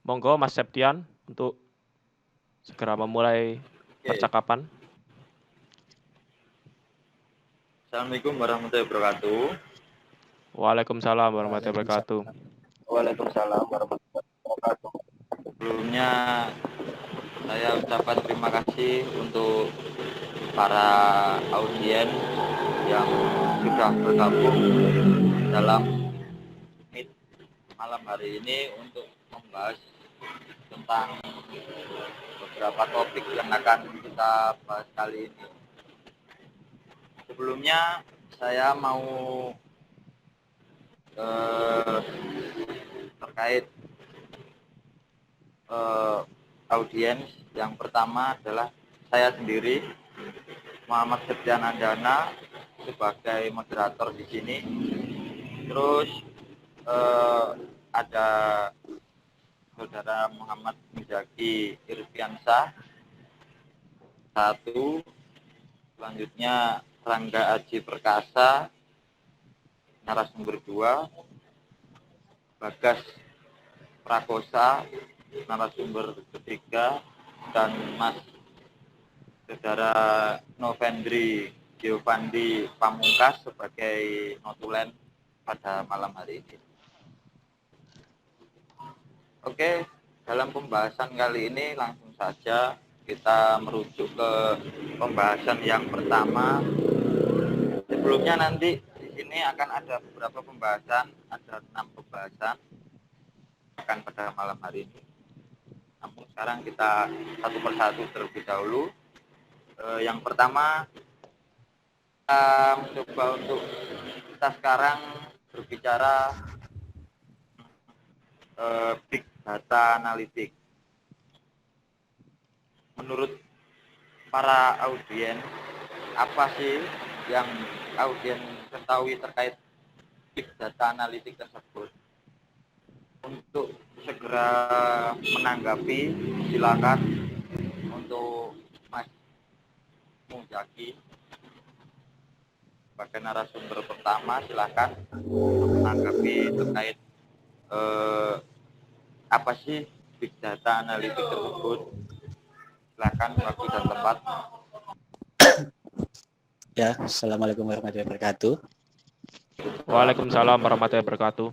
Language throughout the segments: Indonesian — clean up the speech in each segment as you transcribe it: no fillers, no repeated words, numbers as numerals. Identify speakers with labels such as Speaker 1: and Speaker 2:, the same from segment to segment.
Speaker 1: Monggo Mas Septian untuk segera memulai
Speaker 2: Oke,
Speaker 1: percakapan.
Speaker 2: Assalamualaikum warahmatullahi wabarakatuh.
Speaker 1: Waalaikumsalam warahmatullahi wabarakatuh.
Speaker 2: Waalaikumsalam warahmatullahi wabarakatuh. Sebelumnya saya ucapkan terima kasih untuk para audiens yang sudah bergabung dalam meet malam hari ini untuk membahas tentang beberapa topik yang akan kita bahas kali ini. Sebelumnya saya mau terkait audiens. Yang pertama adalah saya sendiri, Muhammad Septian Andana, sebagai moderator di sini. Terus ada saudara Muhammad Muzaki Irfiansah satu, selanjutnya Rangga Aji Perkasa narasumber 2, Bagas Prakosa narasumber ketiga, dan Mas saudara Novendri Giovanni Pamungkas sebagai notulen pada malam hari ini. Oke, dalam pembahasan kali ini langsung saja kita merujuk ke pembahasan yang pertama. Sebelumnya nanti di sini akan ada beberapa pembahasan, ada 6 pembahasan akan pada malam hari ini. Namun sekarang kita satu persatu terlebih dahulu. Yang pertama, kita mencoba untuk kita sekarang berbicara big data analytics. Menurut para audiens, apa sih yang audiens ketahui terkait big data analytics tersebut? Untuk segera menanggapi, silakan untuk Mas Muzaki sebagai narasumber pertama, silakan menanggapi terkait apa sih big data analytics tersebut. Silakan waktu dan tempat.
Speaker 3: Ya, Assalamualaikum warahmatullahi wabarakatuh.
Speaker 1: Waalaikumsalam warahmatullahi wabarakatuh.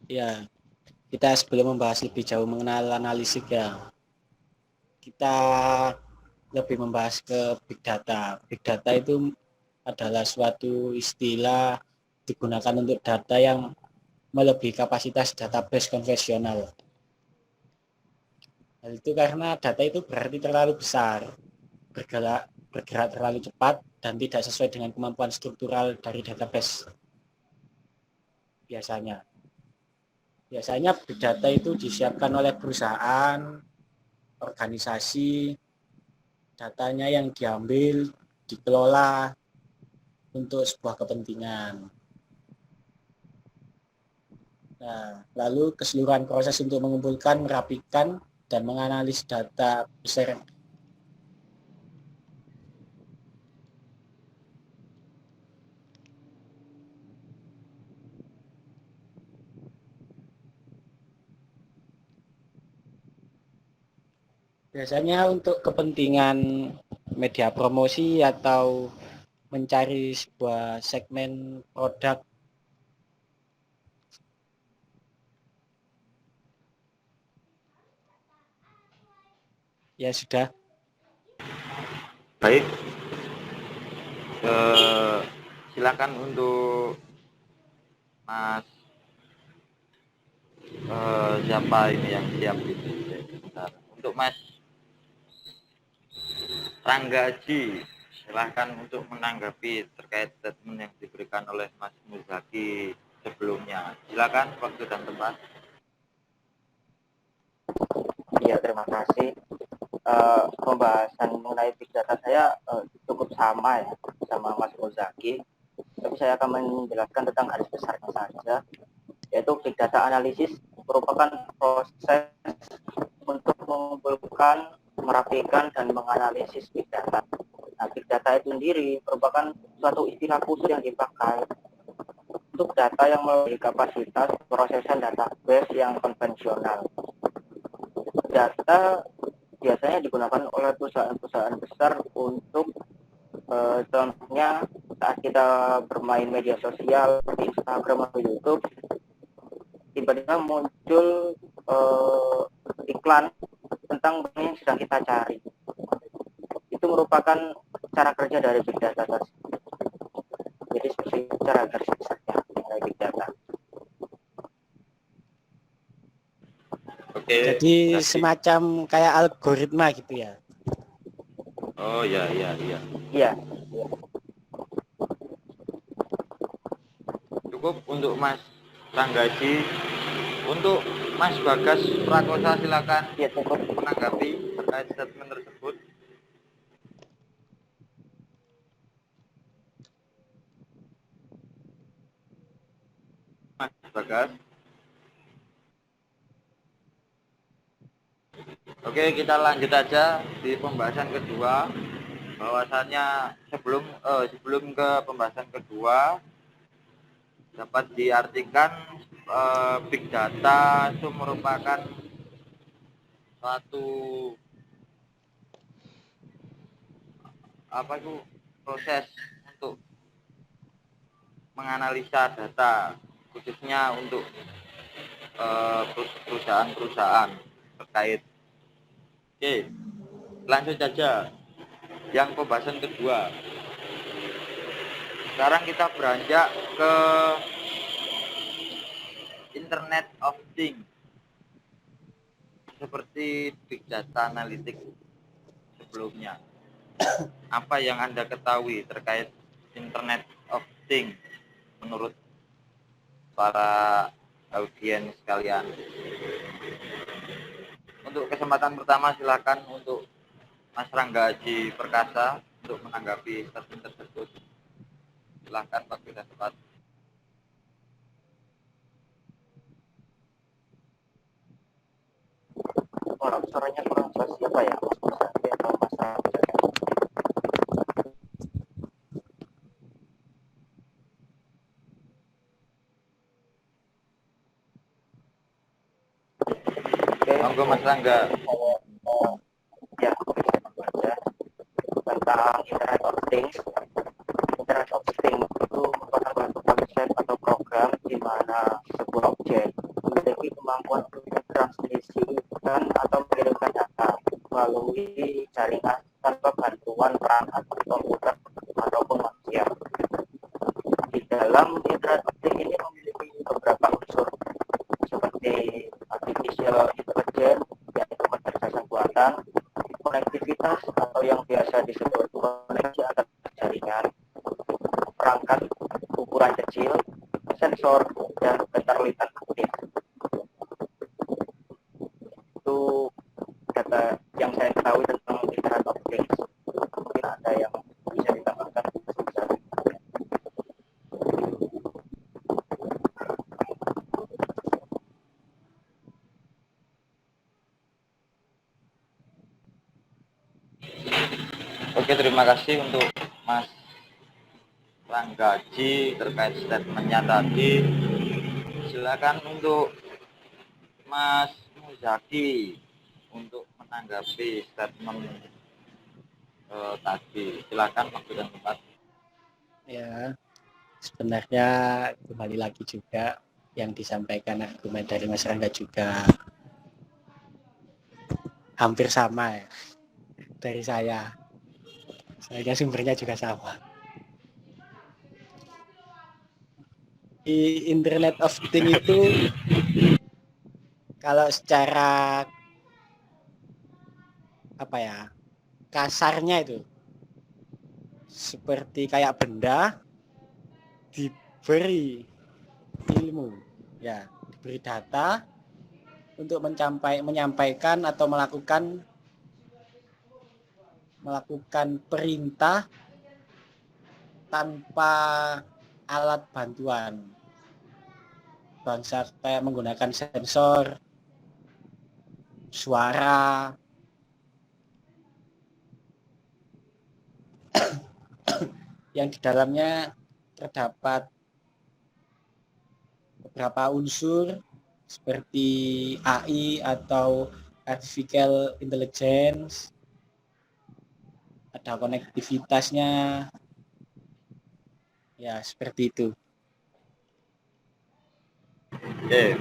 Speaker 3: Ya, kita sebelum membahas lebih jauh mengenal analitik ya, kita lebih membahas ke big data. Big data itu adalah suatu istilah digunakan untuk data yang melebihi kapasitas database konvensional. Hal itu karena data itu berarti terlalu besar, bergerak terlalu cepat, dan tidak sesuai dengan kemampuan struktural dari database. Biasanya big data itu disiapkan oleh perusahaan, organisasi, datanya yang diambil, dikelola untuk sebuah kepentingan. Nah, lalu keseluruhan proses untuk mengumpulkan, merapikan, dan menganalisis data besar biasanya untuk kepentingan media promosi atau mencari sebuah segmen produk. Ya sudah.
Speaker 2: Baik, silakan untuk Mas siapa ini yang siap itu? Untuk Mas Rangga Aji, silahkan untuk menanggapi terkait statement yang diberikan oleh Mas Muzaki sebelumnya. Silakan waktu dan tempat.
Speaker 4: Iya, terima kasih. Pembahasan mengenai big data saya cukup sama ya sama Mas Muzaki, tapi saya akan menjelaskan tentang garis besarnya saja, yaitu big data analisis merupakan proses untuk mengumpulkan, merapikan, dan menganalisis big data. Nah, big data itu sendiri merupakan suatu istilah khusus yang dipakai untuk data yang melebihi kapasitas prosesan database yang konvensional. Data biasanya digunakan oleh perusahaan-perusahaan besar untuk contohnya saat kita bermain media sosial seperti Instagram atau YouTube, tiba-tiba muncul iklan tentang barang yang sedang kita cari. Itu merupakan cara kerja dari big data tersebut. Jadi seperti cara garis besarnya mengenai big data.
Speaker 2: Oke.
Speaker 3: Jadi
Speaker 2: kasih.
Speaker 3: semacam kayak algoritma gitu ya.
Speaker 2: Oh ya.
Speaker 4: Iya.
Speaker 2: Cukup untuk Mas Ranggaji. Untuk Mas Bagas Prakosa silakan
Speaker 4: Iya, cukup.
Speaker 2: menanggapi terkait statement tersebut. Mas Bagas. Oke, kita lanjut aja di pembahasan kedua. Bahwasannya sebelum ke pembahasan kedua dapat diartikan big data itu merupakan suatu proses untuk menganalisa data, khususnya untuk perusahaan-perusahaan terkait. Oke, lanjut saja yang pembahasan kedua. Sekarang kita beranjak ke Internet of Things, seperti Big Data Analytics sebelumnya. Apa yang Anda ketahui terkait Internet of Things menurut para audiens sekalian? Untuk kesempatan pertama silakan untuk Mas Rangga Haji Perkasa untuk menanggapi statement tersebut. Silakan Pak Beda Tepat.
Speaker 4: Orang suaranya kurang jelas, siapa ya, Mas Musadi atau Mas Rangga? Oke,
Speaker 2: Monggo Mas Rangga.
Speaker 4: Ya, saya baca tentang Internet of Things. Internet of Things itu merupakan suatu konsep atau program di mana sebuah objek memiliki kemampuan untuk mentransmisikan atau mengirimkan data melalui jaringan tanpa bantuan perangkat komputer ataupun manusia. Di dalam Internet of Things ini memiliki beberapa unsur seperti artificial intelligence, yaitu kecerdasan buatan, konektivitas atau yang biasa disebut koneksi antar jaringan, perangkat ukuran kecil, sensor, dan keterlibatan aktif. Itu data yang saya ketahui tentang Internet of Things. Mungkin ada yang bisa ditambahkan.
Speaker 2: Oke, terima kasih untuk Mas Rangga Haji terkait statementnya tadi. Silakan untuk Mas Muzaki untuk menanggapi statement tadi. Silakan waktu dan tempat.
Speaker 3: Ya, sebenarnya kembali lagi juga yang disampaikan argumen dari Mas Rangga juga hampir sama ya dari saya. Saya sumbernya juga sama. Di Internet of Things itu kalau secara kasarnya itu seperti kayak benda diberi ilmu, ya, diberi data untuk menyampaikan atau melakukan perintah tanpa alat bantuan, bangsa kayak menggunakan sensor, suara, yang di dalamnya terdapat beberapa unsur seperti AI atau artificial intelligence, ada konektivitasnya, ya seperti itu.
Speaker 2: Oke,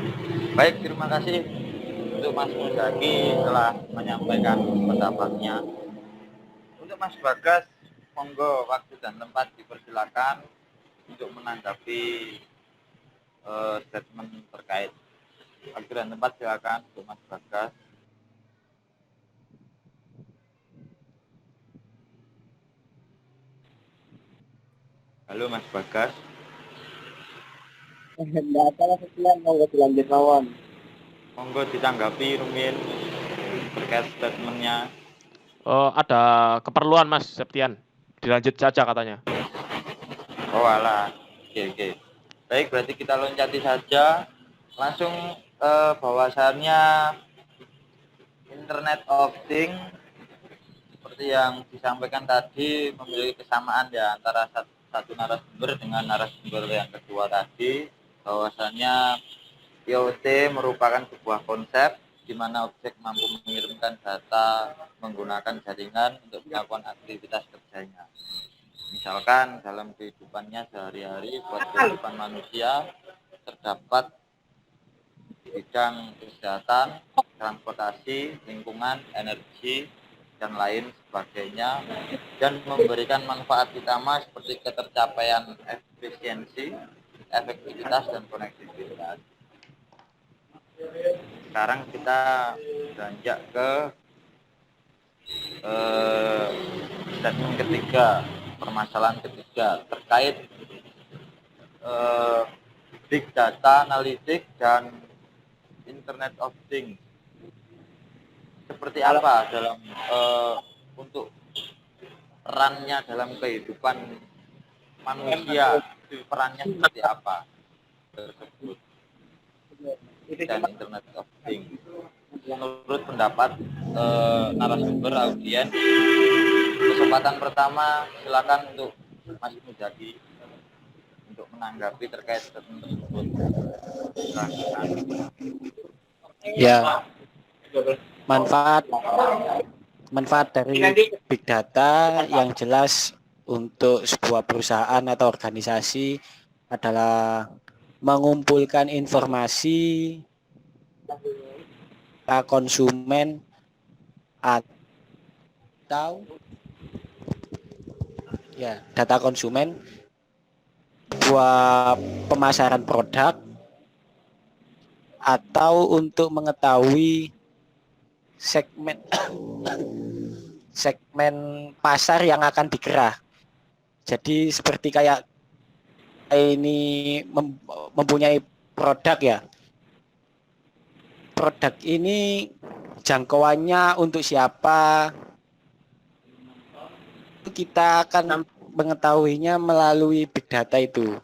Speaker 2: baik, terima kasih untuk Mas Muzaki telah menyampaikan pendapatnya. Untuk Mas Bagas, monggo waktu dan tempat dipersilakan untuk menanggapi statement terkait. Waktu dan tempat silakan untuk Mas Bagas. Halo Mas Bagas.
Speaker 4: Enggak salah sekian, mau dilanjut lawan.
Speaker 2: Monggo ditanggapi Rumin terkait statementnya.
Speaker 1: Ada keperluan Mas Septian. Dilanjut saja katanya.
Speaker 2: Oh alah, oke. Baik, berarti kita loncati saja. Langsung bahwasannya Internet of Things seperti yang disampaikan tadi memiliki kesamaan ya antara satu narasumber dengan narasumber yang kedua tadi, bahwasannya IoT merupakan sebuah konsep di mana objek mampu mengirimkan data menggunakan jaringan untuk melakukan aktivitas kerjanya. Misalkan dalam kehidupannya sehari-hari buat kehidupan manusia terdapat di bidang kesehatan, transportasi, lingkungan, energi, dan lain sebagainya, dan memberikan manfaat utama seperti ketercapaian efisiensi, efektivitas, dan konektivitas. Sekarang kita beranjak ke statement ketiga, permasalahan ketiga terkait big data analitik dan Internet of Things. Seperti apa dalam untuk perannya dalam kehidupan manusia, perannya seperti apa tersebut dan Internet of Things menurut pendapat narasumber audiens. Kesempatan pertama silakan untuk Mas Muzaki untuk menanggapi terkait statement tersebut.
Speaker 3: Ya, manfaat dari big data yang jelas untuk sebuah perusahaan atau organisasi adalah mengumpulkan informasi para konsumen atau ya data konsumen buat pemasaran produk atau untuk mengetahui segmen pasar yang akan dikerah. Jadi seperti kayak ini mempunyai produk ya. Produk ini jangkauannya untuk siapa? Kita akan mengetahuinya melalui big data itu.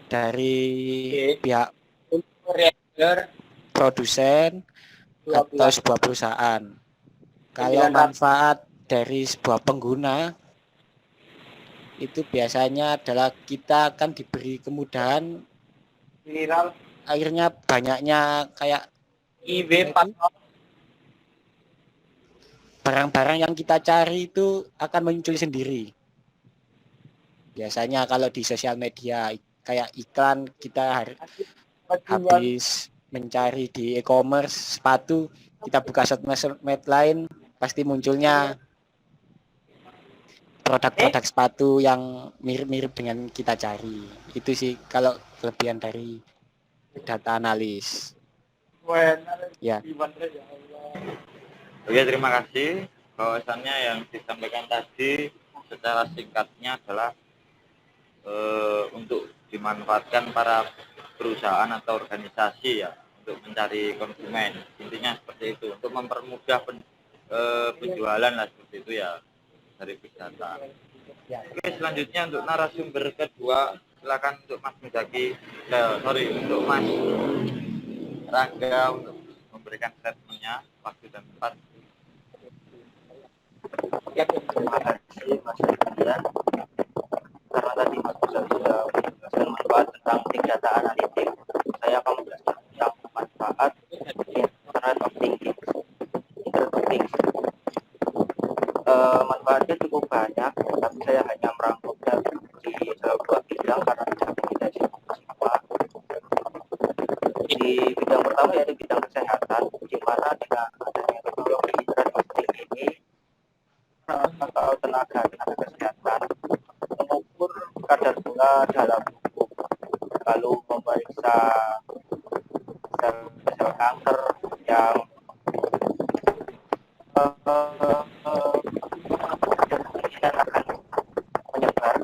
Speaker 3: Dari pihak produsen atau sebuah perusahaan. Kalau manfaat dari sebuah pengguna itu biasanya adalah kita akan diberi kemudahan, akhirnya banyaknya kayak barang-barang yang kita cari itu akan muncul sendiri. Biasanya kalau di sosial media kayak iklan, kita habis mencari di e-commerce sepatu, kita buka sosmed lain, pasti munculnya produk-produk sepatu yang mirip-mirip dengan kita cari. Itu sih kalau kelebihan dari data analis. Ya.
Speaker 2: Oke, terima kasih. Bahwasannya yang disampaikan tadi secara singkatnya adalah untuk dimanfaatkan para perusahaan atau organisasi ya untuk mencari konsumen. Intinya seperti itu, untuk mempermudah penjualan lah, seperti itu ya dari big data. Oke, selanjutnya untuk narasumber kedua silakan untuk Mas Muzaki, untuk Mas Rangga untuk memberikan statementnya, waktu dan tempat.
Speaker 4: Ya, terima kasih Mas Rangga. karena tadi Mas Rizal sudah menjelaskan manfaat tentang big data analytics, saya akan menjelaskan tentang manfaat Internet of Things. Manfaatnya cukup banyak, tapi saya hanya merangkumnya di dalam 2 bidang karena tidak sama. Di bidang pertama yaitu bidang kesehatan, di mana dengan adanya teknologi Internet of Things ini atau tenaga kesehatan mengukur kadar gula dalam tubuh, lalu memeriksa sel kanker yang kemungkinan akan menyebar.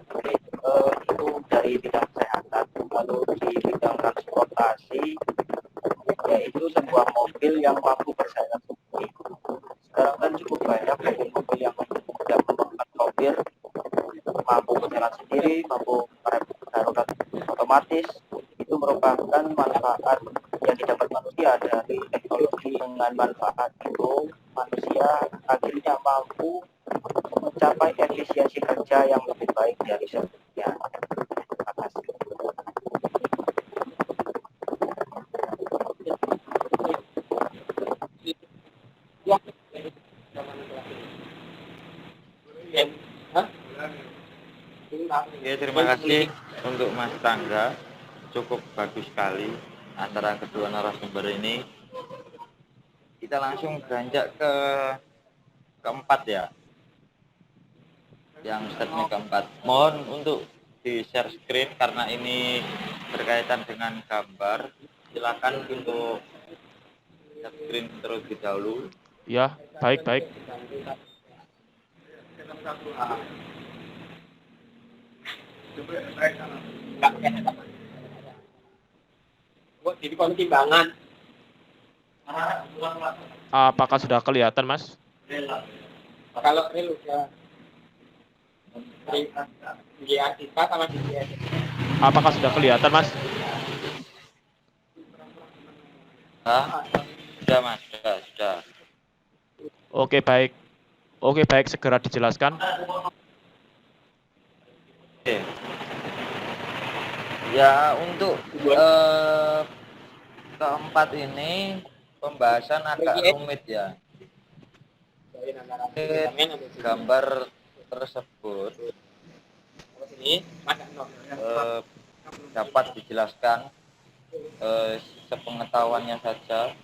Speaker 4: Jadi, itu dari bidang kesehatan. Lalu di bidang transportasi, yaitu sebuah mobil yang mampu berjalan sendiri. Sekarang kan cukup banyak mobil yang menggunakan sopir, mampu berjalan sendiri, mampu merem otomatis. Itu merupakan manfaat yang didapat manusia dari teknologi. Dengan manfaat itu, manusia akhirnya mampu mencapai efisiensi kerja yang lebih baik dari sebelumnya. Terima kasih.
Speaker 2: Oke, terima kasih untuk Mas Rangga. Cukup bagus sekali antara kedua narasumber ini. Kita langsung beranjak ke keempat ya. Yang statement keempat. Mohon untuk di share screen karena ini berkaitan dengan gambar. Silakan untuk share screen terlebih dahulu.
Speaker 1: Ya, baik.
Speaker 3: Jadi timbangan.
Speaker 1: Apakah sudah kelihatan, Mas?
Speaker 3: Kalau real udah dia kita sama dia.
Speaker 1: Apakah sudah kelihatan, Mas?
Speaker 2: Sudah Mas, sudah.
Speaker 1: Oke, baik, segera dijelaskan.
Speaker 2: Oke. Ya, untuk keempat ini pembahasan agak rumit ya. Gambar tersebut dapat dijelaskan sepengetahuannya saja.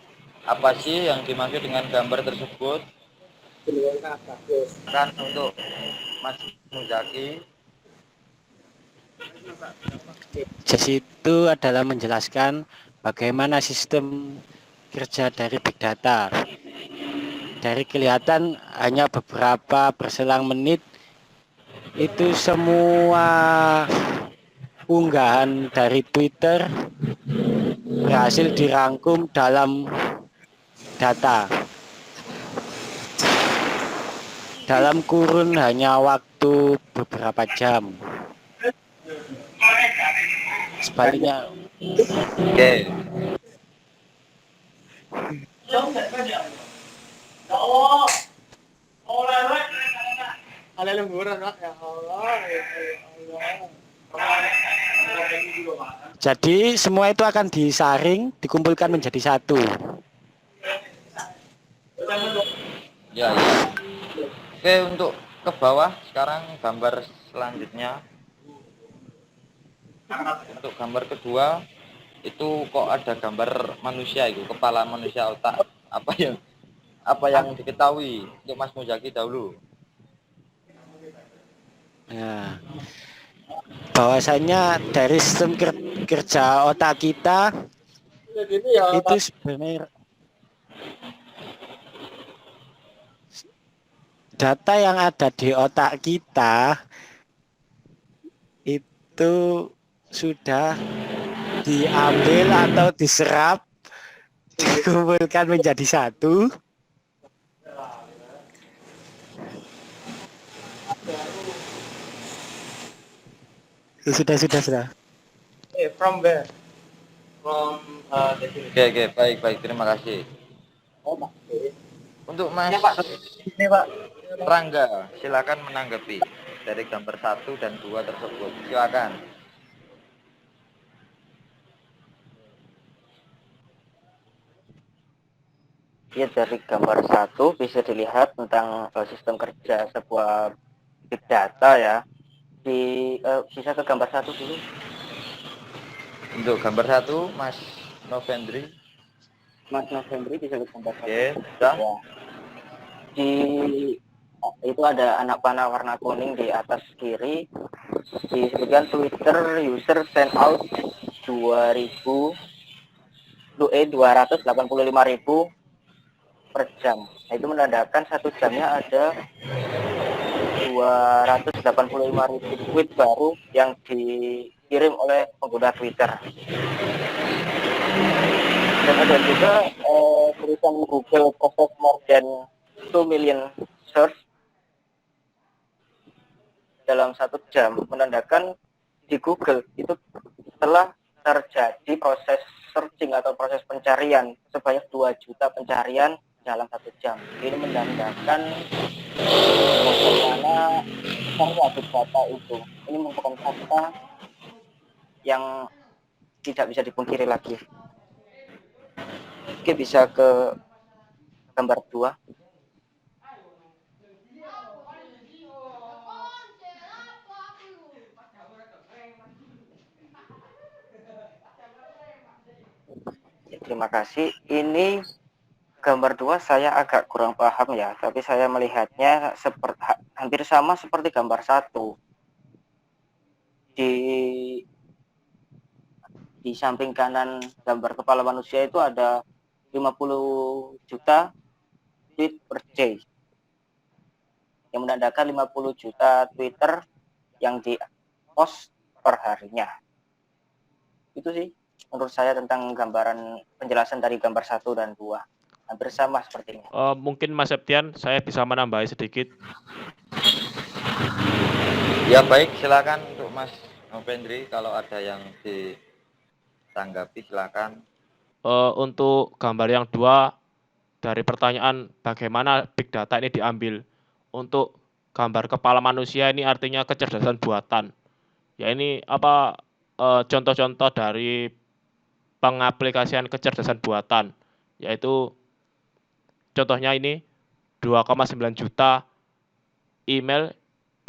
Speaker 2: Apa sih yang dimaksud dengan gambar tersebut? Kan untuk Mas Muzaki.
Speaker 3: Jadi itu adalah menjelaskan bagaimana sistem kerja dari big data. Dari kelihatan hanya beberapa berselang menit itu semua unggahan dari Twitter berhasil dirangkum dalam data. Dalam kurun hanya waktu beberapa jam. Sebaliknya.
Speaker 2: Oke.
Speaker 3: Jadi semua itu akan disaring, dikumpulkan menjadi satu.
Speaker 2: Ya. Oke, untuk ke bawah sekarang gambar selanjutnya. Untuk gambar kedua itu kok ada gambar manusia itu, kepala manusia, otak. Apa yang diketahui untuk Mas Muzaki dahulu?
Speaker 3: Ya. Bahwasanya dari sistem kerja otak kita itu sebenarnya data yang ada di otak kita itu sudah diambil atau diserap, dikumpulkan menjadi satu. Sudah.
Speaker 4: From where? From
Speaker 2: Oke, baik, terima kasih. Untuk Mas
Speaker 4: ini Pak.
Speaker 2: Rangga, silakan menanggapi. dari gambar 1 dan 2 tersebut. Silakan.
Speaker 4: Ya, dari gambar 1 bisa dilihat tentang sistem kerja sebuah big data ya. Bisa ke gambar 1 dulu.
Speaker 2: Untuk gambar 1, Mas Novendri.
Speaker 4: Mas Novembri bisa ke gambar 1.
Speaker 2: Oke, sudah.
Speaker 4: Ya. Itu ada anak panah warna kuning di atas kiri. Disebutkan Twitter user send out 285.000 per jam. Nah, itu menandakan 1 jamnya ada 285.000 tweet baru yang dikirim oleh pengguna Twitter. Dan ada juga tulisan Google process more than 2 million search dalam 1 jam, menandakan di Google itu telah terjadi proses searching atau proses pencarian sebanyak 2 juta pencarian dalam 1 jam. Ini menandakan bagaimana besarnya big data itu. Ini merupakan fakta yang tidak bisa dipungkiri lagi. Oke, bisa ke gambar 2. Ya, terima kasih. Ini gambar 2 saya agak kurang paham ya, tapi saya melihatnya hampir sama seperti gambar 1. Di samping kanan gambar kepala manusia itu ada 50 juta tweet per day, yang menandakan 50 juta Twitter yang di-post per harinya. Itu sih menurut saya tentang gambaran penjelasan dari gambar 1 dan 2. Hampir sama sepertinya.
Speaker 1: Mungkin Mas Septian, saya bisa menambahi sedikit.
Speaker 2: Ya baik, silakan untuk Mas Novendri, kalau ada yang ditanggapi silakan.
Speaker 1: Untuk gambar yang 2, dari pertanyaan bagaimana big data ini diambil. Untuk gambar kepala manusia ini artinya kecerdasan buatan. Ya ini contoh-contoh dari pengaplikasian kecerdasan buatan, yaitu contohnya ini 2,9 juta email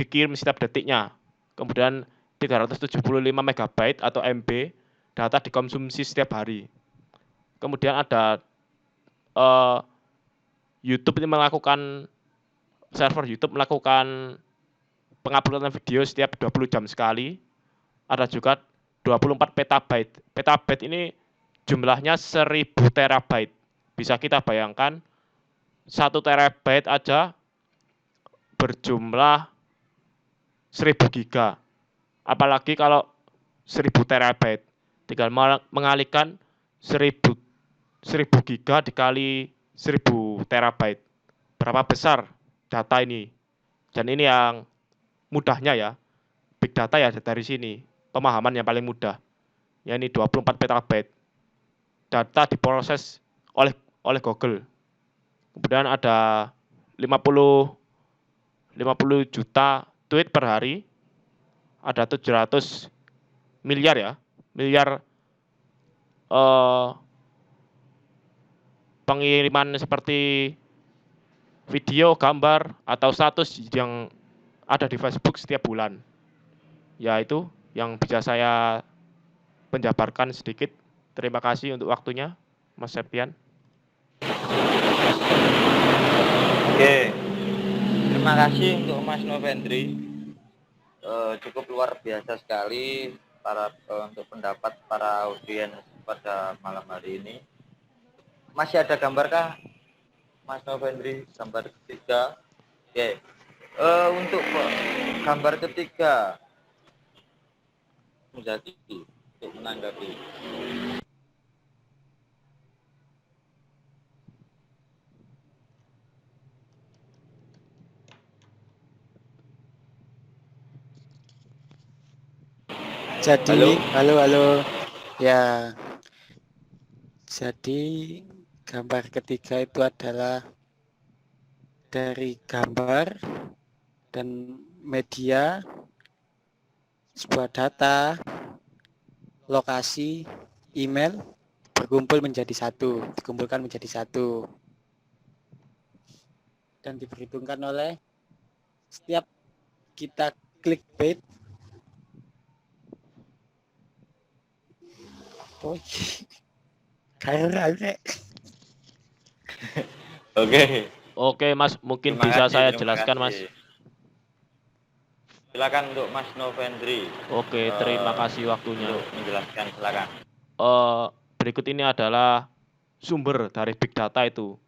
Speaker 1: dikirim setiap detiknya. Kemudian 375 MB atau MB data dikonsumsi setiap hari. Kemudian ada YouTube ini server YouTube melakukan penguploadan video setiap 20 jam sekali. Ada juga 24 petabyte. Petabyte ini jumlahnya 1000 terabyte. Bisa kita bayangkan 1 terabyte aja berjumlah 1000 giga. Apalagi kalau 1000 terabyte. Tinggal mengalihkan 1000 giga dikali 1000 terabyte. Berapa besar data ini? Dan ini yang mudahnya ya. Big data ya dari sini. Pemahaman yang paling mudah. Ya ini 24 petabyte. Data diproses oleh Google. Kemudian ada 50 juta tweet per hari. Ada 700 miliar ya. Miliar pengiriman seperti video, gambar, atau status yang ada di Facebook setiap bulan. Ya itu yang bisa saya penjabarkan sedikit. Terima kasih untuk waktunya, Mas Septian.
Speaker 2: Oke, terima kasih untuk Mas Novendri. Cukup luar biasa sekali untuk pendapat para audiens pada malam hari ini. Masih ada gambarkah, Mas Novendri, gambar ketiga? Oke, untuk gambar ketiga, menjadi untuk menanggapi.
Speaker 3: Jadi, halo. Ya, jadi gambar ketiga itu adalah dari gambar dan media, sebuah data, lokasi, email dikumpulkan menjadi satu dan diperhitungkan oleh setiap kita klik bait. Oh, kayak
Speaker 2: Oke.
Speaker 1: Oke Mas, mungkin
Speaker 2: Terima
Speaker 1: bisa
Speaker 2: kasih,
Speaker 1: saya
Speaker 2: terima
Speaker 1: jelaskan Mas.
Speaker 2: kasih. Silakan untuk Mas Novendri.
Speaker 1: Oke, terima kasih waktunya.
Speaker 2: Untuk menjelaskan, silakan.
Speaker 1: Berikut ini adalah sumber dari big data itu.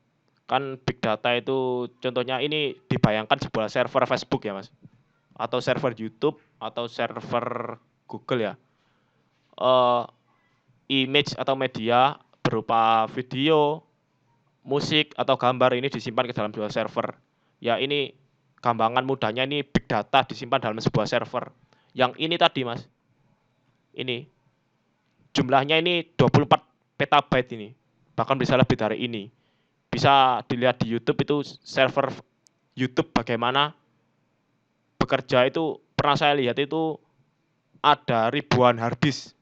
Speaker 1: Kan big data itu contohnya ini dibayangkan sebuah server Facebook ya Mas, atau server YouTube atau server Google ya. Image atau media berupa video, musik atau gambar ini disimpan ke dalam sebuah server. Ya ini gampangan mudahnya ini big data disimpan dalam sebuah server. Yang ini tadi Mas, ini jumlahnya ini 24 petabyte ini. Bahkan bisa lebih dari ini. Bisa dilihat di YouTube itu server YouTube bagaimana bekerja itu, pernah saya lihat itu ada ribuan harddisk.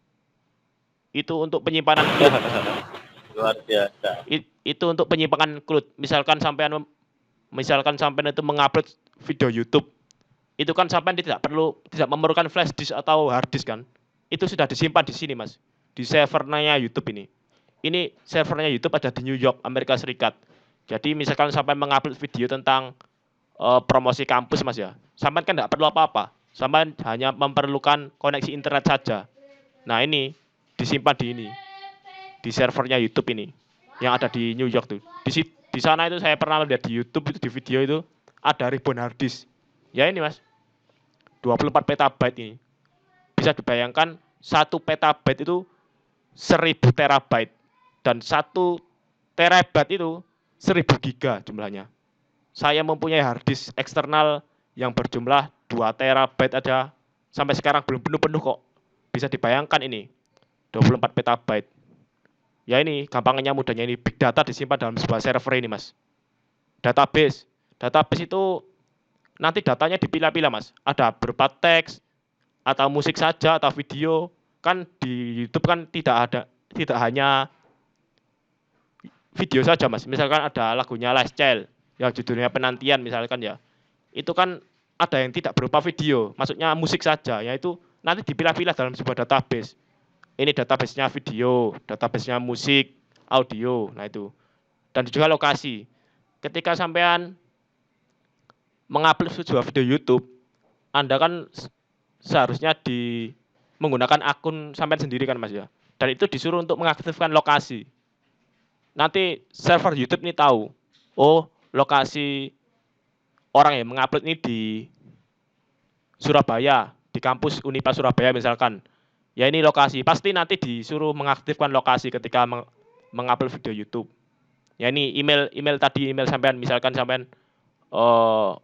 Speaker 1: Itu untuk penyimpanan cloud.
Speaker 2: Luar biasa.
Speaker 1: Itu untuk penyimpanan cloud. Misalkan sampean itu mengupload video YouTube, itu kan sampean tidak memerlukan flash disk atau hard disk kan. Itu sudah disimpan di sini Mas, di servernya YouTube ini. Ini servernya YouTube ada di New York, Amerika Serikat. Jadi misalkan sampai mengupload video tentang promosi kampus Mas ya, sampean kan tidak perlu apa-apa. Sampean hanya memerlukan koneksi internet saja. Nah ini disimpan di servernya YouTube ini, yang ada di New York tuh. Di sana itu saya pernah lihat di YouTube itu, di video itu ada ribuan hard disk. Ya ini Mas, 24 petabyte ini. Bisa dibayangkan 1 petabyte itu 1000 terabyte. Dan 1 terabyte itu 1000 giga jumlahnya. Saya mempunyai hard disk eksternal yang berjumlah 2 terabyte aja. Sampai sekarang belum penuh-penuh kok. Bisa dibayangkan ini, 24 petabyte. Ya ini, gampangnya mudahnya ini, big data disimpan dalam sebuah server ini Mas. Database itu nanti datanya dipilah-pilah Mas. Ada berupa teks, atau musik saja, atau video. Kan di YouTube kan tidak hanya video saja Mas. Misalkan ada lagunya Last Child yang judulnya Penantian misalkan ya. Itu kan ada yang tidak berupa video, maksudnya musik saja, yaitu nanti dipilah-pilah dalam sebuah database. Ini database-nya video, database-nya musik, audio, nah itu. Dan juga lokasi. Ketika sampean mengupload sebuah video YouTube, Anda kan seharusnya menggunakan akun sampean sendiri kan Mas ya. Dan itu disuruh untuk mengaktifkan lokasi. Nanti server YouTube ini tahu, oh lokasi orang yang mengupload ini di Surabaya, di kampus Unipa Surabaya misalkan. Ya ini lokasi, pasti nanti disuruh mengaktifkan lokasi ketika mengupload video YouTube. Ya ini email sampean, misalkan sampean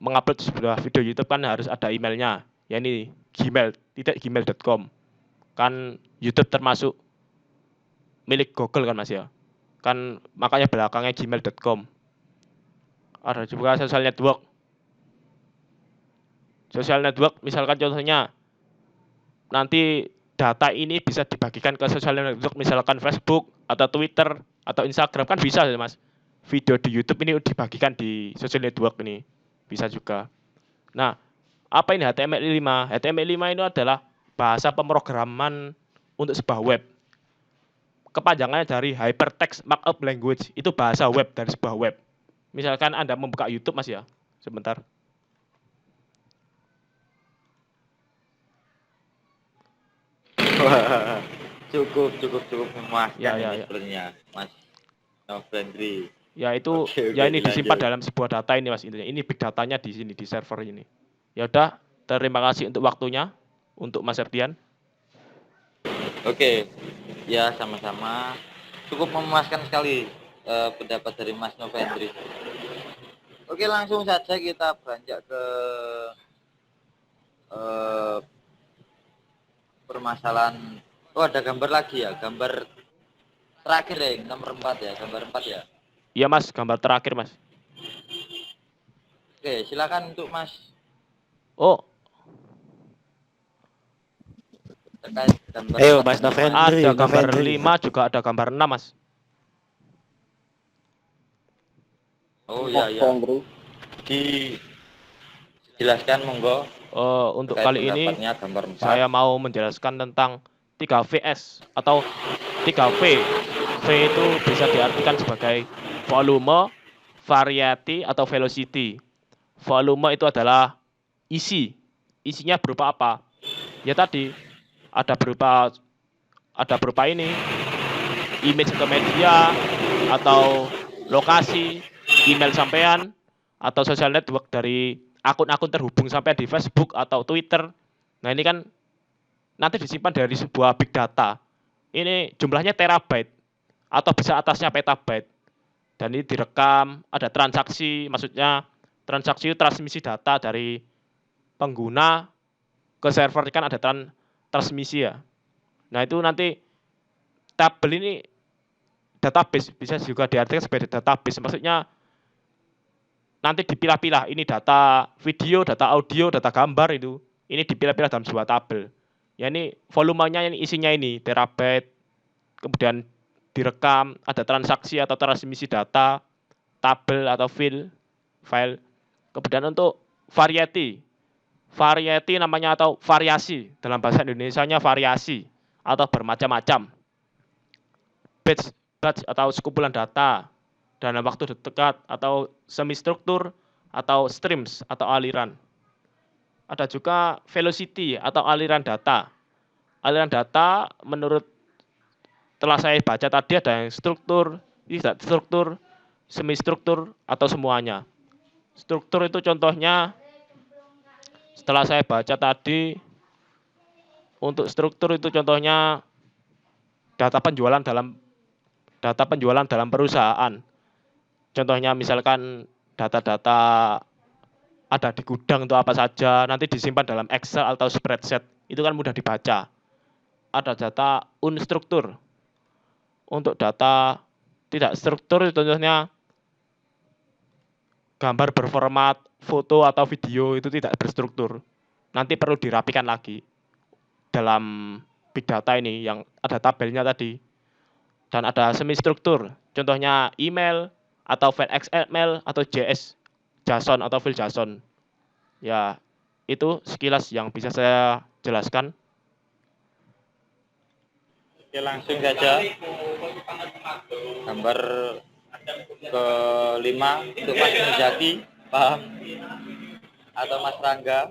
Speaker 1: mengupload sebuah video YouTube kan harus ada emailnya. Ya ini gmail.com. Kan YouTube termasuk milik Google kan Mas ya. Kan makanya belakangnya gmail.com. Ada juga social network. Social network misalkan contohnya nanti data ini bisa dibagikan ke social network misalkan Facebook atau Twitter atau Instagram kan bisa ya Mas. Video di YouTube ini dibagikan di social network ini bisa juga. Nah, apa ini HTML5? HTML5 ini adalah bahasa pemrograman untuk sebuah web. Kepanjangannya dari Hypertext Markup Language, itu bahasa web dari sebuah web. Misalkan Anda membuka YouTube Mas ya, sebentar.
Speaker 2: Wah, cukup memuaskan
Speaker 1: Ya.
Speaker 2: sebenarnya Mas Novendri.
Speaker 1: Ya itu,
Speaker 2: Oke,
Speaker 1: ya ini disimpan
Speaker 2: dilanjut.
Speaker 1: dalam sebuah data ini Mas intinya. Ini big datanya di sini di server ini. Ya udah, terima kasih untuk waktunya untuk Mas Erdian.
Speaker 2: Oke, ya sama-sama. Cukup memuaskan sekali pendapat dari Mas Novendri. Oke, langsung saja kita beranjak ke permasalahan. Oh, ada gambar lagi ya, gambar terakhir ya, nomor 4 ya, gambar 4 ya.
Speaker 1: Iya Mas, gambar terakhir Mas.
Speaker 2: Oke, silakan untuk Mas.
Speaker 1: Oh,
Speaker 2: terkait gambar
Speaker 3: Ayo
Speaker 2: 4
Speaker 3: Mas
Speaker 2: dan 5.
Speaker 3: Novendri.
Speaker 1: Ada gambar
Speaker 3: Novendri.
Speaker 1: 5 juga ada gambar 6, Mas.
Speaker 2: Oh iya iya. Dijelaskan monggo
Speaker 1: Untuk
Speaker 2: terkait
Speaker 1: kali ini
Speaker 2: pendapatnya gambar 4.
Speaker 1: saya mau menjelaskan tentang 3VS atau 3V. V itu bisa diartikan sebagai volume, variety, atau velocity. Volume itu adalah isi. Isinya berupa apa? Ya tadi ada berupa ini image atau media atau lokasi, email sampean atau social network dari akun-akun terhubung sampai di Facebook atau Twitter. Nah, ini kan nanti disimpan dari sebuah big data. Ini jumlahnya terabyte atau bisa atasnya petabyte. Dan ini direkam, ada transaksi, maksudnya transaksi transmisi data dari pengguna ke server, kan ada transmisi ya. Nah, itu nanti tabel ini database, bisa juga diartikan sebagai database. Maksudnya nanti dipilah-pilah, ini data video, data audio, data gambar itu. Ini dipilah-pilah dalam sebuah tabel. Ya ini volumenya, ini isinya ini terabyte. Kemudian direkam, ada transaksi atau transmisi data, tabel atau file. Kemudian untuk variety. Variety namanya atau variasi. Dalam bahasa Indonesianya variasi atau bermacam-macam. Batch atau sekumpulan data dalam waktu dekat atau semi struktur atau streams atau aliran. Ada juga velocity atau aliran data. Aliran data menurut telah saya baca tadi ada yang struktur, tidak struktur, semi struktur atau semuanya. Struktur itu contohnya setelah saya baca tadi, untuk struktur itu contohnya data penjualan dalam perusahaan. Contohnya misalkan data-data ada di gudang itu apa saja, nanti disimpan dalam Excel atau spreadsheet. Itu kan mudah dibaca. Ada data unstruktur. Untuk data tidak struktur itu contohnya gambar berformat foto atau video itu tidak berstruktur. Nanti perlu dirapikan lagi dalam big data ini yang ada tabelnya tadi. Dan ada semi struktur. Contohnya email atau file XML atau JSON atau file JSON. Ya, itu sekilas yang bisa saya jelaskan.
Speaker 2: Oke, langsung saja gambar ke-5 untuk Mas Nurjati, paham? Atau Mas Rangga?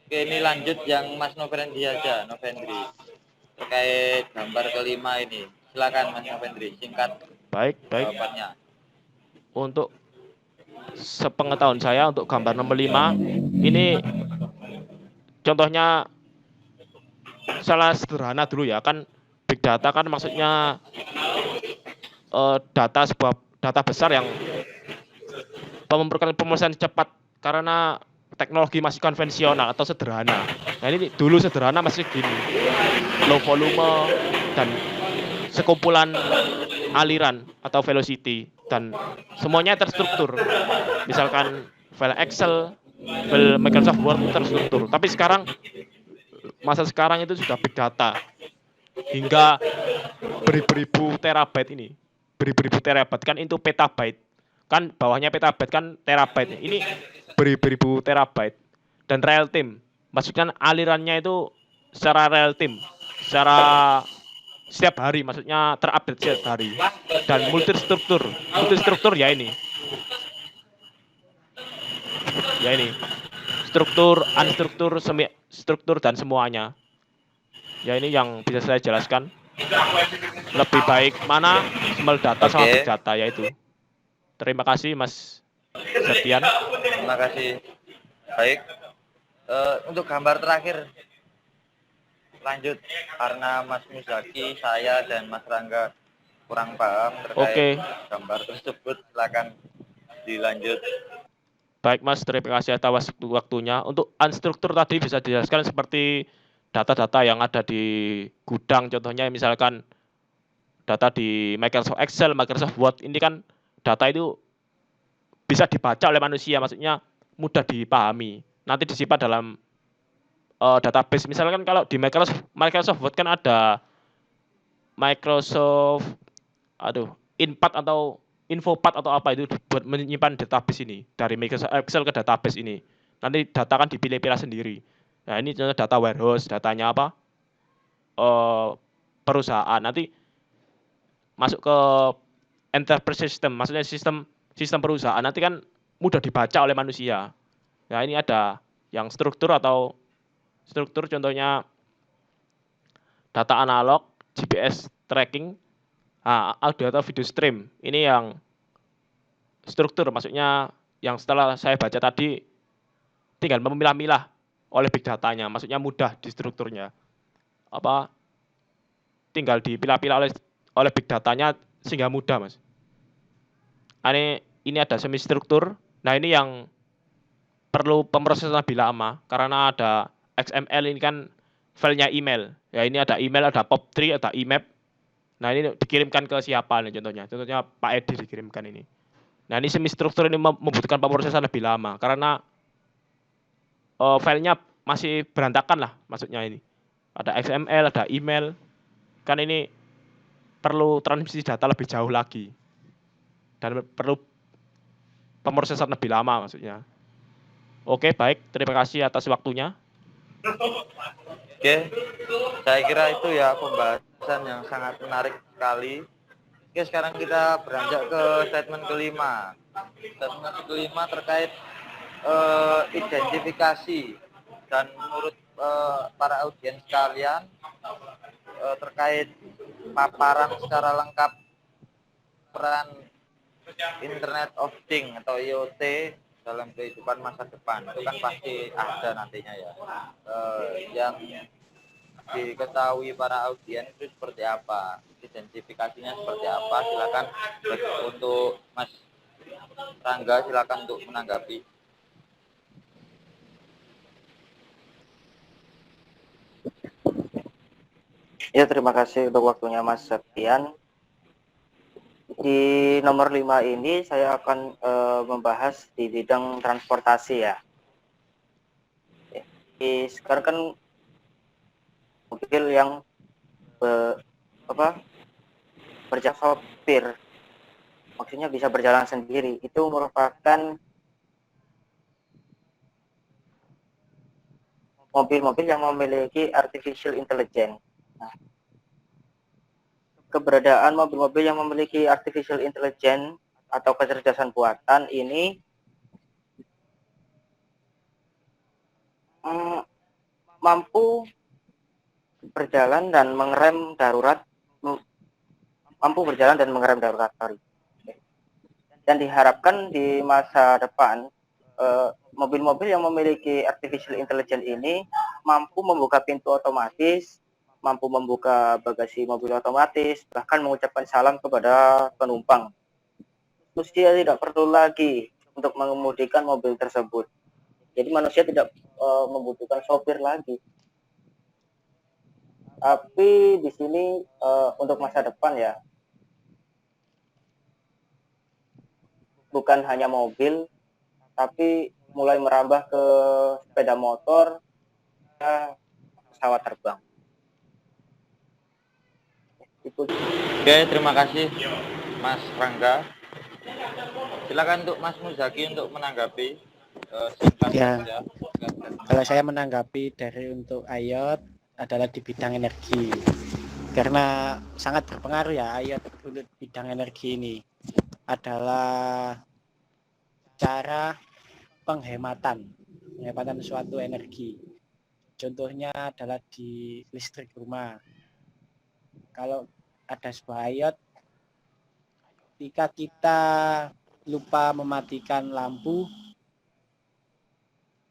Speaker 2: Oke, ini lanjut yang Mas Novendri aja, Novendri. Terkait gambar ke-5 ini. Silakan Mas Novendri, singkat
Speaker 1: Baik.
Speaker 2: jawabannya.
Speaker 1: Untuk sepengetahuan saya untuk gambar nomor 5 ini contohnya salah sederhana dulu ya, kan big data kan maksudnya data besar yang memerlukan pemrosesan cepat karena teknologi masih konvensional atau sederhana. Nah, ini dulu sederhana masih gini, low volume dan sekumpulan aliran atau velocity dan semuanya terstruktur. Misalkan file Excel, file Microsoft Word terstruktur. Tapi masa sekarang itu sudah big data hingga beribu-ribu terabyte ini. Beribu-ribu terabyte kan itu petabyte. Kan bawahnya petabyte kan terabyte. Ini beribu-ribu terabyte dan real time. Maksudnya alirannya itu secara real time, secara setiap hari, maksudnya terupdate setiap hari. Dan multistruktur ya ini. Ya ini. Struktur, unstruktur, semi struktur dan semuanya. Ya ini yang bisa saya jelaskan. Lebih baik mana small data sama big data yaitu. Terima kasih Mas Septian.
Speaker 2: Terima kasih. Baik. Untuk gambar terakhir lanjut karena Mas Muzaki, saya dan Mas Rangga kurang paham terkait gambar tersebut, silakan dilanjut.
Speaker 1: Baik Mas, terima kasih atas waktunya. Untuk unstruktur tadi bisa dijelaskan seperti data-data yang ada di gudang, contohnya misalkan data di Microsoft Excel, Microsoft Word, ini kan data itu bisa dibaca oleh manusia, maksudnya mudah dipahami. Nanti disimpan dalam database. Misalkan kalau di Microsoft Word kan ada Microsoft Input atau Infopad atau apa itu buat menyimpan database ini dari Microsoft Excel ke database ini. Nanti data kan dipilih-pilih sendiri. Nah, ini contoh data warehouse, datanya apa? Perusahaan. Nanti masuk ke enterprise system, maksudnya sistem perusahaan. Nanti kan mudah dibaca oleh manusia. Nah, ini ada yang struktur contohnya data analog, GPS tracking, audio atau video stream. Ini yang struktur, maksudnya yang setelah saya baca tadi tinggal memilah-milah oleh big datanya, maksudnya mudah di strukturnya. Tinggal dipilah-pilah oleh big datanya sehingga mudah, Mas. Ini ada semi struktur. Nah, ini yang perlu pemrosesan lebih lama karena ada XML ini kan filenya email. Ya, ini ada email, ada POP3, ada IMAP. Nah, ini dikirimkan ke siapa nih contohnya? Contohnya Pak Edi dikirimkan ini. Nah, ini semi struktur ini membutuhkan pemrosesan lebih lama karena filenya masih berantakan lah maksudnya ini. Ada XML, ada email. Kan ini perlu transmisi data lebih jauh lagi. Dan perlu pemrosesan lebih lama maksudnya. Oke, baik. Terima kasih atas waktunya.
Speaker 2: Oke, saya kira itu ya pembahasan yang sangat menarik sekali. Oke, sekarang kita beranjak ke statement kelima. Statement kelima terkait identifikasi, dan menurut para audiens sekalian terkait paparan secara lengkap peran Internet of Things atau IoT dalam kehidupan masa depan itu kan pasti ada nantinya ya. Yang diketahui para audiens itu seperti apa, identifikasinya seperti apa, silakan untuk Mas Rangga, silakan untuk menanggapi.
Speaker 4: Ya, terima kasih untuk waktunya Mas Septian. Di nomor 5 ini saya akan membahas di bidang transportasi ya. Sekarang kan mobil yang berjalan sopir, maksudnya bisa berjalan sendiri, itu merupakan mobil-mobil yang memiliki artificial intelligence. Nah, keberadaan mobil-mobil yang memiliki artificial intelligence atau kecerdasan buatan ini mampu berjalan dan mengerem darurat, dan diharapkan di masa depan mobil-mobil yang memiliki artificial intelligence ini mampu membuka pintu otomatis, mampu membuka bagasi mobil otomatis, bahkan mengucapkan salam kepada penumpang. Manusia tidak perlu lagi untuk mengemudikan mobil tersebut. Jadi manusia tidak membutuhkan sopir lagi. Tapi di sini untuk masa depan ya, bukan hanya mobil, tapi mulai merambah ke sepeda motor, pesawat terbang.
Speaker 2: Oke, terima kasih Mas Rangga. Silakan untuk Mas Muzaki untuk menanggapi.
Speaker 3: Ya, kalau saya menanggapi dari untuk IoT adalah di bidang energi, karena sangat berpengaruh ya IoT untuk bidang energi ini adalah cara penghematan suatu energi. Contohnya adalah di listrik rumah. Kalau ada sebuah IoT, ketika kita lupa mematikan lampu,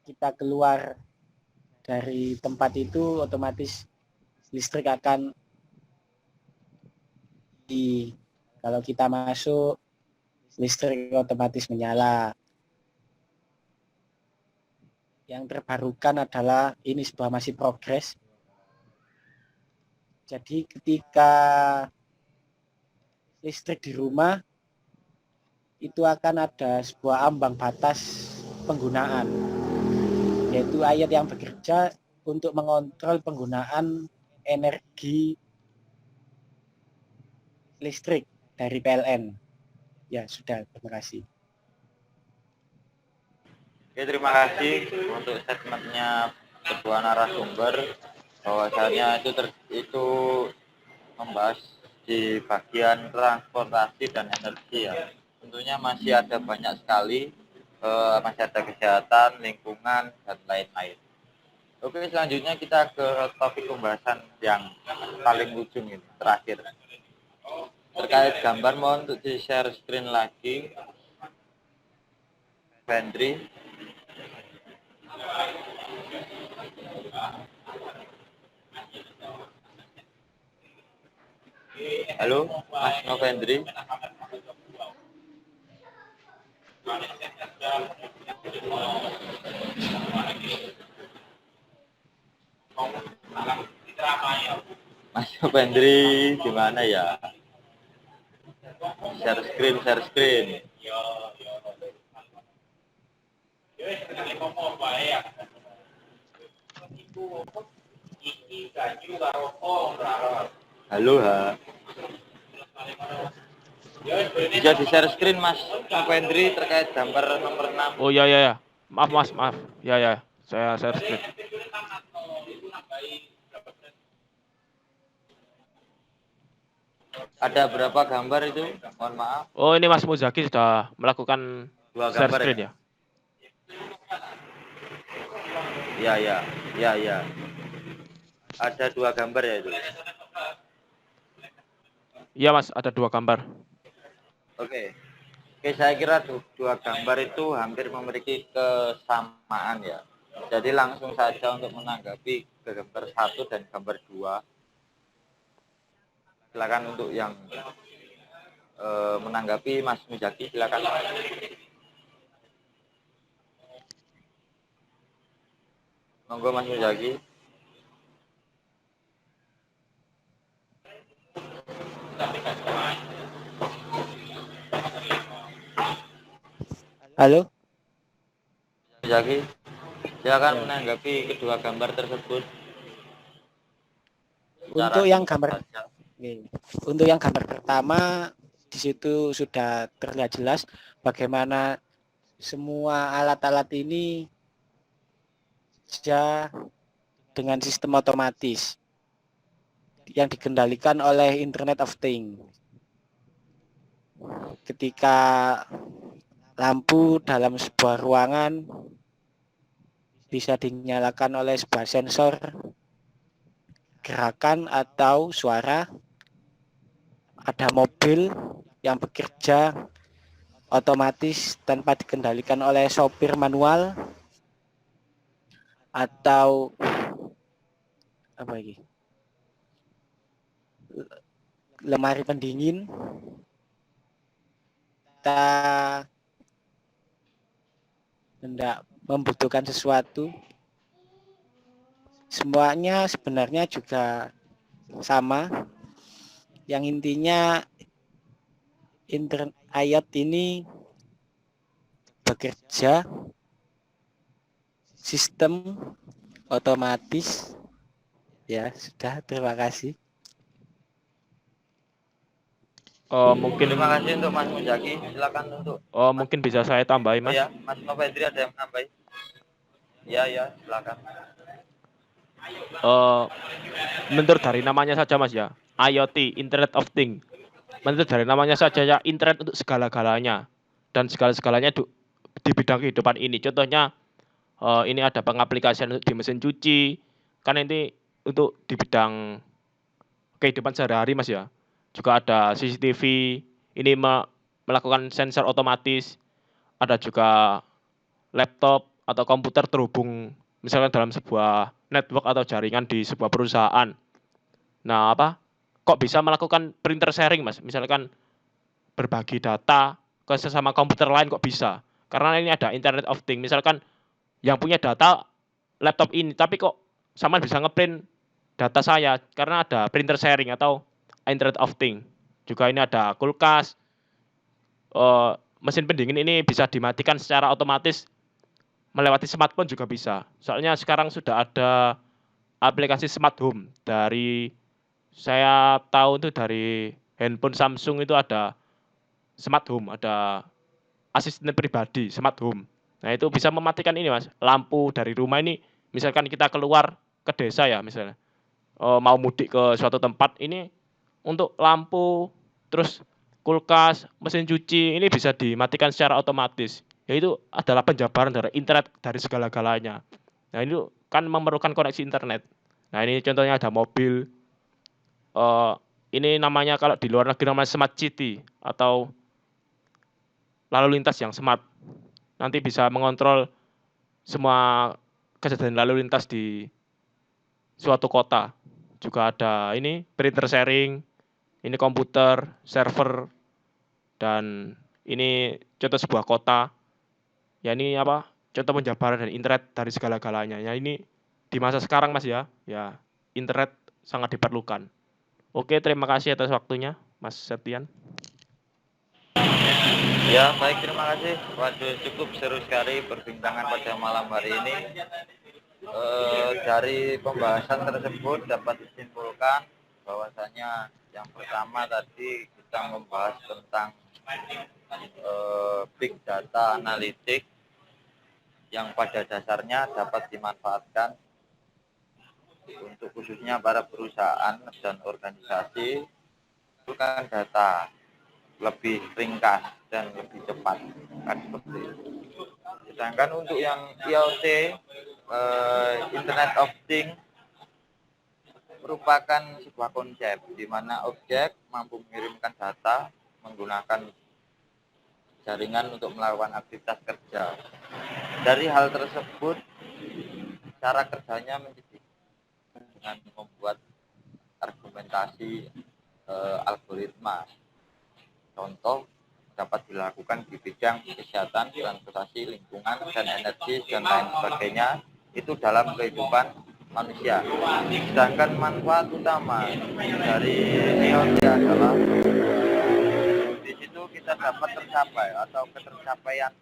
Speaker 3: kita keluar dari tempat itu, otomatis listrik akan kalau kita masuk, listrik otomatis menyala. Yang terbarukan adalah ini sebuah masih progres. Jadi ketika listrik di rumah itu akan ada sebuah ambang batas penggunaan, yaitu ayat yang bekerja untuk mengontrol penggunaan energi listrik dari PLN. Ya, sudah, terima kasih.
Speaker 2: Oke, terima kasih untuk statementnya kedua narasumber, bahwasanya itu membahas di bagian transportasi dan energi ya. Tentunya masih ada banyak sekali, masih ada kesehatan, lingkungan, dan lain-lain. Oke, selanjutnya kita ke topik pembahasan yang paling ujung ini, terakhir. Terkait gambar, mohon untuk di-share screen lagi. Fendri. Halo, Mas Novendri. Mas Novendri gimana ya? Share screen, share screen. Halo, ha. Bisa di share screen Mas Novendri terkait gambar nomor 6.
Speaker 1: Oh ya ya ya. Maaf Mas, maaf. Ya ya. Saya share screen.
Speaker 2: Ada berapa gambar itu? Mohon maaf.
Speaker 1: Oh, ini Mas Muzaki sudah melakukan
Speaker 2: Dua
Speaker 1: share
Speaker 2: gambar
Speaker 1: screen
Speaker 2: ya?
Speaker 1: ya?
Speaker 2: Ya. Ada 2 gambar ya itu?
Speaker 1: Iya Mas, ada 2 gambar.
Speaker 2: Oke, saya kira 2 gambar itu hampir memiliki kesamaan ya. Jadi langsung saja untuk menanggapi gambar 1 dan gambar 2. Silakan untuk yang menanggapi Mas Muzaki, silakan. Monggo Mas Muzaki.
Speaker 3: Halo?
Speaker 2: Muzaki, silakan menanggapi kedua gambar tersebut.
Speaker 3: Untuk yang gambar Untuk yang gambar pertama, di situ sudah terlihat jelas bagaimana semua alat-alat ini saja dengan sistem otomatis yang dikendalikan oleh Internet of Things. Ketika lampu dalam sebuah ruangan bisa dinyalakan oleh sebuah sensor gerakan atau suara, ada mobil yang bekerja otomatis tanpa dikendalikan oleh sopir manual, atau apa lagi, lemari pendingin. Kita hendak membutuhkan sesuatu, semuanya sebenarnya juga sama. Yang intinya ayat ini bekerja sistem otomatis. Ya, sudah, terima kasih.
Speaker 1: Mungkin
Speaker 2: Terima kasih untuk Mas Muzaki. Silakan untuk
Speaker 1: mungkin bisa saya tambahin Mas.
Speaker 2: ya, Mas Novendri ada yang nambahin? Ya, silakan.
Speaker 1: Menurut dari namanya saja Mas ya, IoT, Internet of Things. Menurut dari namanya saja ya, internet untuk segala-galanya dan segala-galanya di bidang kehidupan ini. Contohnya ini ada pengaplikasian di mesin cuci, kan ini untuk di bidang kehidupan sehari-hari Mas ya. Juga ada CCTV, ini melakukan sensor otomatis. Ada juga laptop atau komputer terhubung misalkan dalam sebuah network atau jaringan di sebuah perusahaan. Nah, kok bisa melakukan printer sharing Mas? Misalkan berbagi data ke sesama komputer lain kok bisa? Karena ini ada Internet of Things. Misalkan yang punya data laptop ini, tapi kok sama bisa ngeprint data saya karena ada printer sharing atau Internet of Things. Juga ini ada kulkas, mesin pendingin ini bisa dimatikan secara otomatis melewati smartphone juga bisa. Soalnya sekarang sudah ada aplikasi smart home dari, saya tahu itu dari handphone Samsung itu ada smart home, ada asisten pribadi smart home. Nah, itu bisa mematikan ini, Mas, lampu dari rumah ini. Misalkan kita keluar ke desa ya, misalnya mau mudik ke suatu tempat, ini untuk lampu, terus kulkas, mesin cuci ini bisa dimatikan secara otomatis. Yaitu adalah penjabaran dari internet dari segala-galanya. Nah, ini kan memerlukan koneksi internet. Nah, ini contohnya ada mobil, ini namanya kalau di luar negeri namanya smart city atau lalu lintas yang smart. Nanti bisa mengontrol semua kejadian lalu lintas di suatu kota. Juga ada ini printer sharing, ini komputer, server, dan ini contoh sebuah kota. Ya ini apa? Contoh penjabaran dan internet dari segala-galanya. Ya ini di masa sekarang, Mas ya. Ya, internet sangat diperlukan. Oke, terima kasih atas waktunya, Mas Septian.
Speaker 2: Ya, baik, terima kasih. Waduh, cukup seru sekali perbincangan pada malam hari ini. Dari pembahasan tersebut dapat disimpulkan bahwasanya yang pertama tadi kita membahas tentang big data analitik yang pada dasarnya dapat dimanfaatkan untuk khususnya para perusahaan dan organisasi mengumpulkan data lebih ringkas dan lebih cepat, kan seperti itu. Sedangkan untuk yang IoT, Internet of Things, merupakan sebuah konsep di mana objek mampu mengirimkan data menggunakan jaringan untuk melakukan aktivitas kerja. Dari hal tersebut, cara kerjanya menjadi dengan membuat argumentasi algoritma. Contoh dapat dilakukan di bidang kesehatan, transportasi, lingkungan, dan energi, dan lain sebagainya, itu dalam kehidupan manusia. Sedangkan manfaat utama dari IoT adalah di situ kita dapat tercapai atau ketercapaian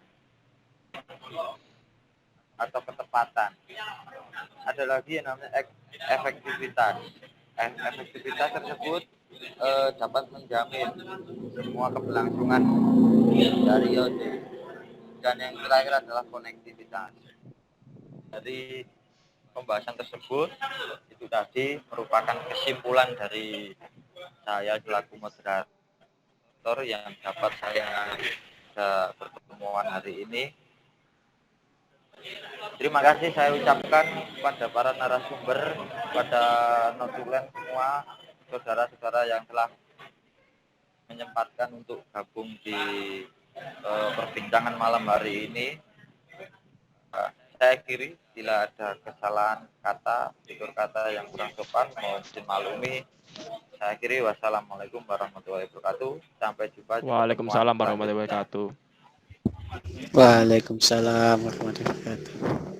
Speaker 2: atau ketepatan. Ada lagi yang namanya efektivitas. Efektivitas tersebut dapat menjamin semua keberlangsungan dari IoT. Dan yang terakhir adalah konektivitas. Dari pembahasan tersebut itu tadi merupakan kesimpulan dari saya selaku moderator yang dapat saya pertemuan hari ini. Terima kasih saya ucapkan kepada para narasumber, kepada notulen semua, saudara-saudara yang telah menyempatkan untuk gabung di perbincangan malam hari ini. Saya akhiri, bila ada kesalahan kata, tutur kata yang kurang sopan, mohon dimaklumi. Saya akhiri, wassalamualaikum warahmatullahi wabarakatuh. Sampai jumpa.
Speaker 1: Waalaikumsalam warahmatullahi wabarakatuh.
Speaker 3: Waalaikumsalam warahmatullahi wabarakatuh.